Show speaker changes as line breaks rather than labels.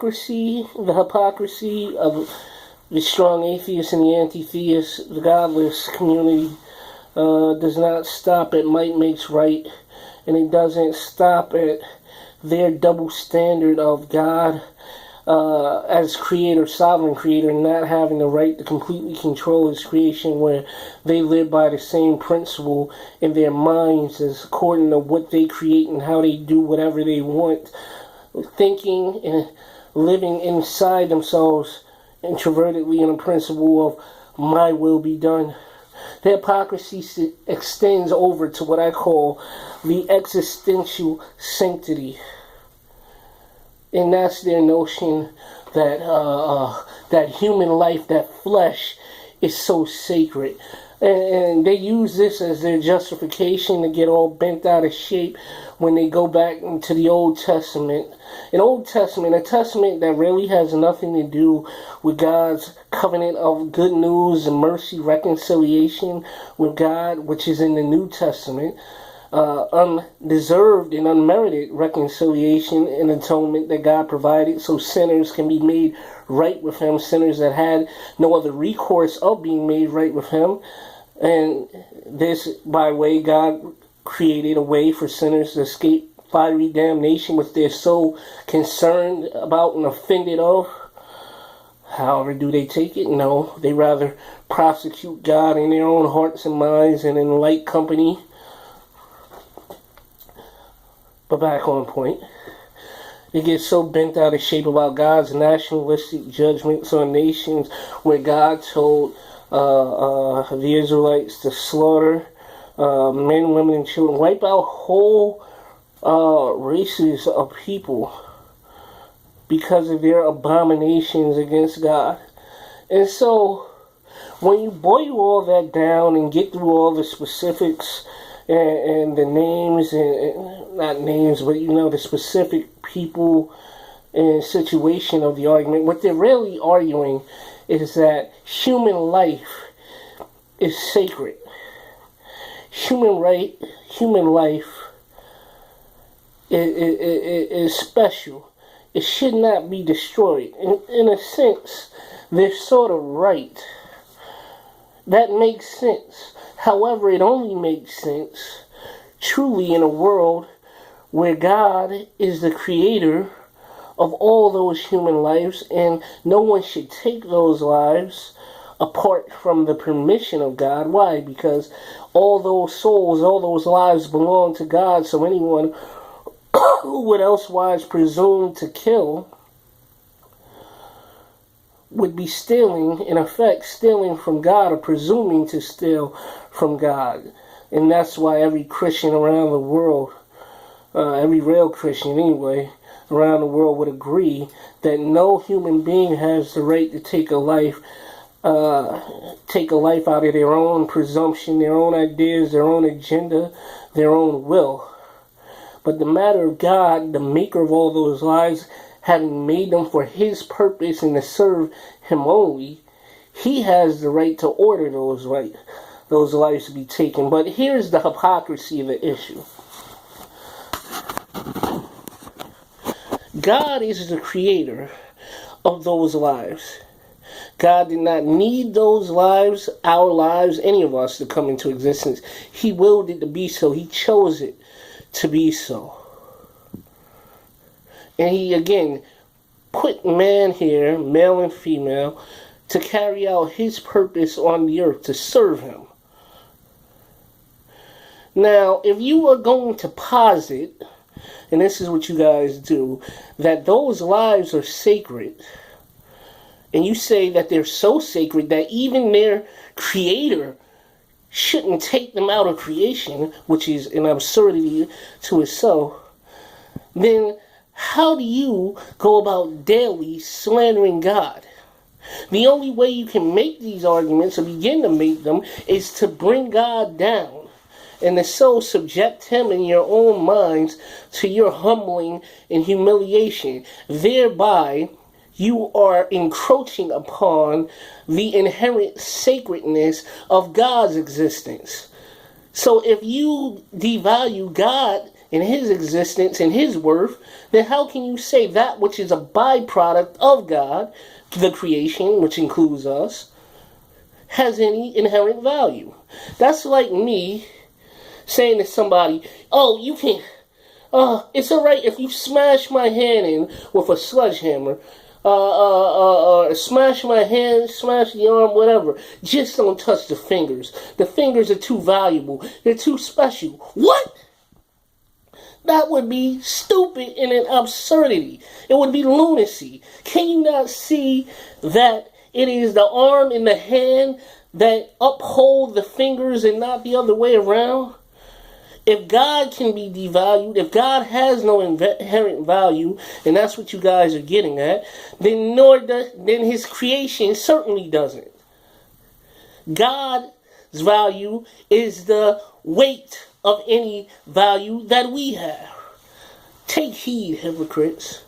the hypocrisy of the strong atheist and the anti-theist, the godless community, does not stop at might makes right, and it doesn't stop at their double standard of God as creator, sovereign creator, not having the right to completely control his creation, where they live by the same principle in their minds as according to what they create and how they do whatever they want, thinking and living inside themselves introvertedly in a principle of my will be done. The hypocrisy extends over to what I call the existential sanctity. And that's their notion that that human life, that flesh, is so sacred. And they use this as their justification to get all bent out of shape when they go back into the Old Testament. An Old Testament, a testament that really has nothing to do with God's covenant of good news and mercy, reconciliation with God, which is in the New Testament. Undeserved and unmerited reconciliation and atonement that God provided so sinners can be made right with him, sinners that had no other recourse of being made right with him. And this, by way, God created a way for sinners to escape fiery damnation, which they're so concerned about and offended of. However, do they take it? No. They rather prosecute God in their own hearts and minds and in light company. But back on point, they get so bent out of shape about God's nationalistic judgments on nations, where God told the Israelites to slaughter men, women, and children, wipe out whole races of people because of their abominations against God. And so, when you boil all that down and get through all the specifics and the names, and not names, but the specific people and situation of the argument, what they're really arguing is that human life is sacred. Human life is special. It should not be destroyed. In a sense, they're sort of right. That makes sense. However, it only makes sense truly in a world where God is the creator of all those human lives, and no one should take those lives apart from the permission of God. Why? Because all those souls, all those lives belong to God, so anyone who would elsewise presume to kill would be stealing, in effect, stealing from God, or presuming to steal from God. And that's why every Christian around the world, every real Christian anyway, around the world would agree that no human being has the right to take a life out of their own presumption, their own ideas, their own agenda, their own will. But the matter of God, the maker of all those lives, having made them for his purpose and to serve him only, he has the right to order those lives to be taken. But here's the hypocrisy of the issue. God is the creator of those lives. God did not need those lives, our lives, any of us, to come into existence. He willed it to be so. He chose it to be so. And he, again, put man here, male and female, to carry out his purpose on the earth, to serve him. Now, if you are going to posit, and this is what you guys do, that those lives are sacred, and you say that they're so sacred that even their creator shouldn't take them out of creation, which is an absurdity to itself, then how do you go about daily slandering God? The only way you can make these arguments, or begin to make them, is to bring God down, and to so subject him in your own minds to your humbling and humiliation. Thereby, you are encroaching upon the inherent sacredness of God's existence. So if you devalue God in his existence and his worth, then how can you say that which is a byproduct of God, the creation, which includes us, has any inherent value? That's like me saying to somebody, oh, you can, it's alright if you smash my hand in with a sledgehammer, smash my hand, smash the arm, whatever. Just don't touch the fingers. The fingers are too valuable. They're too special. What? That would be stupid and an absurdity. It would be lunacy. Can you not see that it is the arm and the hand that uphold the fingers and not the other way around? If God can be devalued, if God has no inherent value, and that's what you guys are getting at, then his creation certainly doesn't. God's value is the weight of any value that we have. Take heed, hypocrites.